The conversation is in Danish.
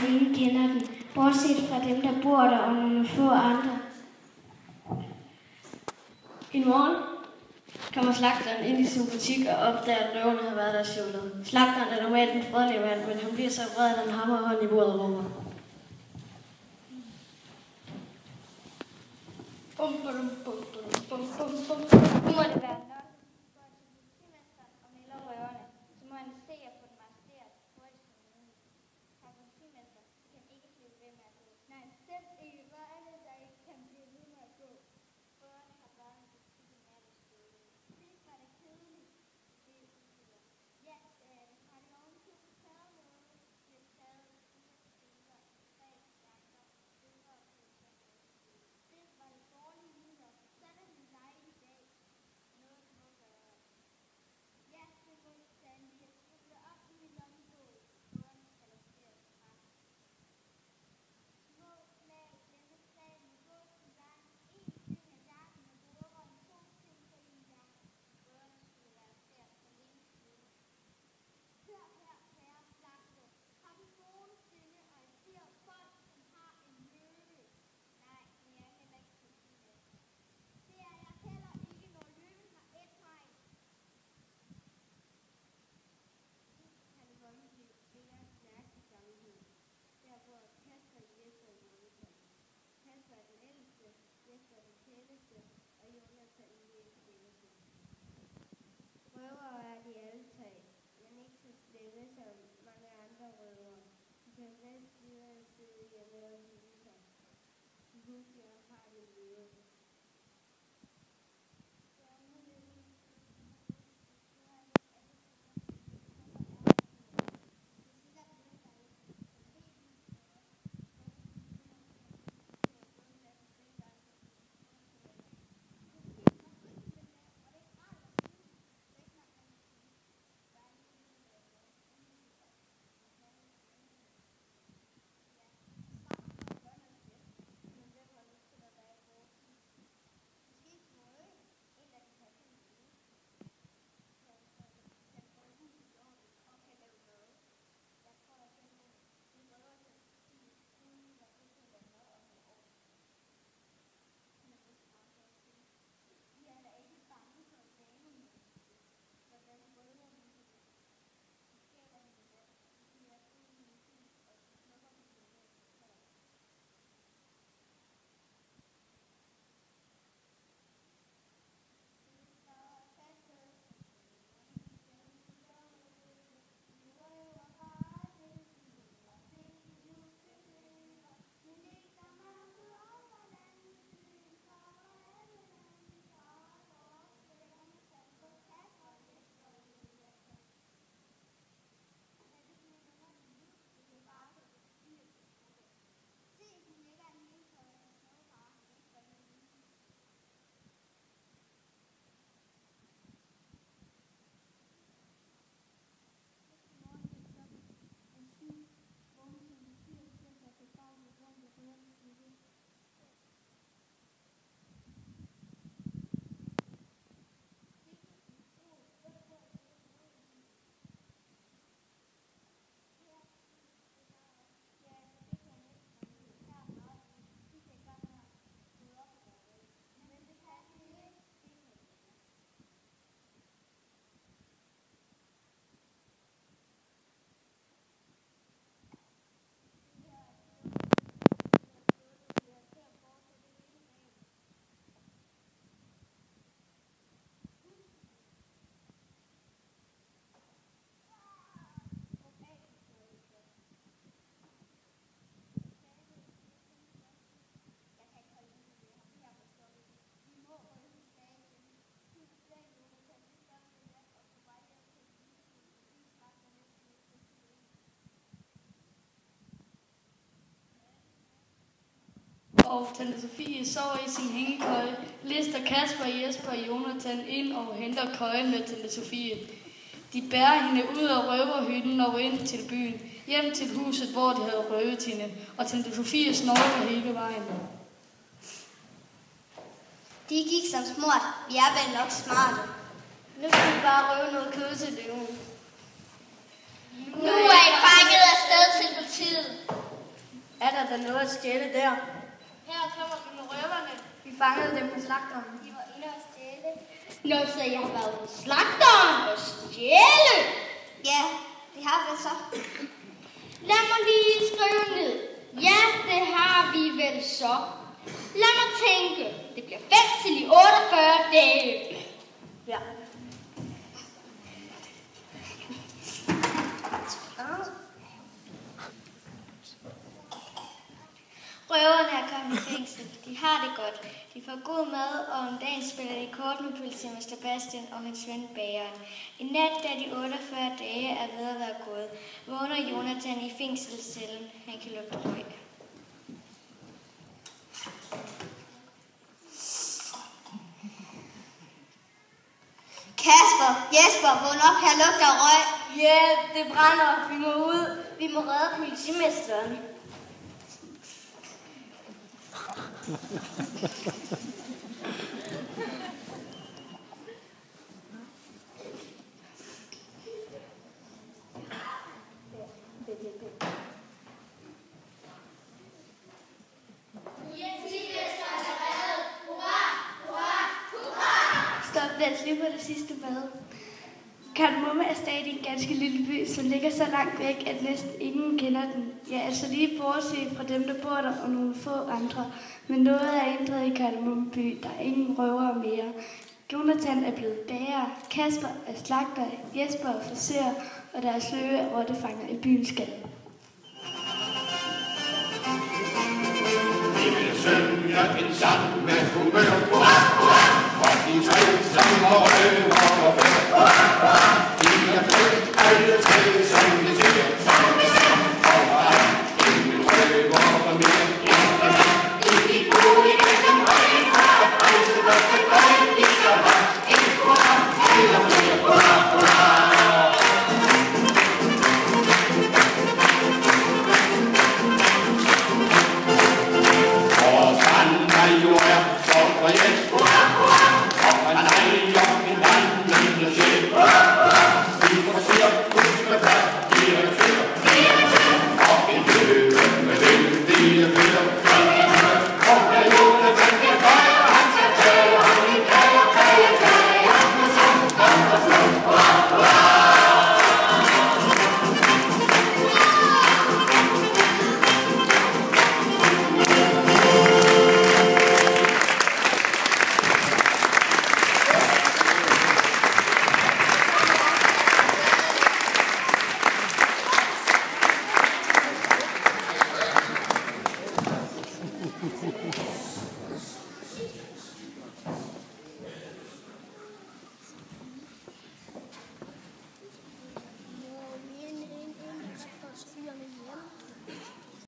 ingen kender den, bortset fra dem, der bor der, og nogle få andre. En morgen kommer slagteren ind i sin butik og opdager, at røverne har været der skjulet. Slagteren er normalt en fredelig mand, men han bliver så vred, at han hammer hånden i bordet og råber. Nu må det være nok. Går til politimesteren og melder røverne. Så må han se at få dem arresteret hurtigt som muligt. Herr politimester, I kan ikke blive ved med at gå. Nej, selv ikke. Hvor er det, der ikke kan blive ved med at gå? Røverne har været i butikken nattestøde. Sidst var det kedeligt. Det er usikker. Ja, har de ovenkøbet taget noget? De har taget 4 billeder, 3 jakker, billeder på det var det dårlige nyheder. Så er det en dejlig dag. Noget må gøre. Ja, det må sandelig. Jeg skulle op i min lommebog. Røverne skal arresteres straks. Små flag, denne flag med gå til gang. 1 ting af jakken med røveren, 2 ting på en gang. Røverne skulle være arresteret for længe siden. Hør her, herre slagter. Har du nogensinde arresteret folk, som har en løve? Nej, men jeg er heller ikke politimester. Det er jeg heller ikke, når løven har et mig. Kan det godt blive flere mærkelig sammenhæng. Der bor Kasper, Jesper og Jonathan. Kasper er den ældste, Jesper er den kældeste, og Jonathan lige en kældeste. Røvere er de alle 3, men ikke så slemme som mange andre røvere. De kan bedst lide at sidde hjemme og hygge sig. De hygger og har det løve. Og tante Sofie sover i sin hængekøje, lister Kasper, Jesper og Jonathan ind og henter køjen med tante Sofie. De bærer hende ud af røverhytten og ind til byen, hjem til huset, hvor de havde røvet hende, og tante Sofie snorker hele vejen. De gik som smurt. Vi er vel nok smarte. Nu skal vi bare røve noget kød til løven. Nu er I fanget afsted til politiet. der da noget at stjæle der. Her kommer vi med røverne. Vi fangede dem på slagteren. De var inde og stjæle. Nå, så jeg har været på slagteren og stjæle. Ja, det har vi så. Lad mig lige skrive ned. Ja, det har vi vel så. Lad mig tænke. Det bliver fængsel i 48 dage. Ja. Røverne er kommet i fængsel. De har det godt. De får god mad, og om dagen spiller de kort med politimester Bastian og hans ven Bageren. I nat, da de 48 dage er ved at være gået, vågner Jonathan i fængselscellen. Han kan lugte røg. Kasper, Jesper, vågn op, her lugter røg. Ja, det brænder. Vi må ud. Vi må redde politimesteren. Stop, lad os lige på det sidste bad. Kardemomme er stadig en ganske lille by, som ligger så langt væk, at næsten ingen kender den. Ja, altså lige bortset fra dem, der bor der, og nogle få andre. Men noget er ændret i Kardemomme by. Der er ingen røvere mere. Jonathan er blevet bager, Kasper er slagter, Jesper er frisør, og deres løve er rottefanger i byens gade. Vi vil synge en sang med humør, for de tre som røver og før. De er født alle tre, som vi ser, og der er ingen røver og mere. I de gode gennem højen, for at rejse der til højen, de skal have en hurra, eller flere hurra, hurra. Vores andre jo er så reelt, og man ejer en vandrende sjæl. Vi får cirkus med fat, direktør, og en løbe med vældige bøger. Og da Jonathan kan gøre, han skal tage, og han kalder, han må slå, hurra, hurra.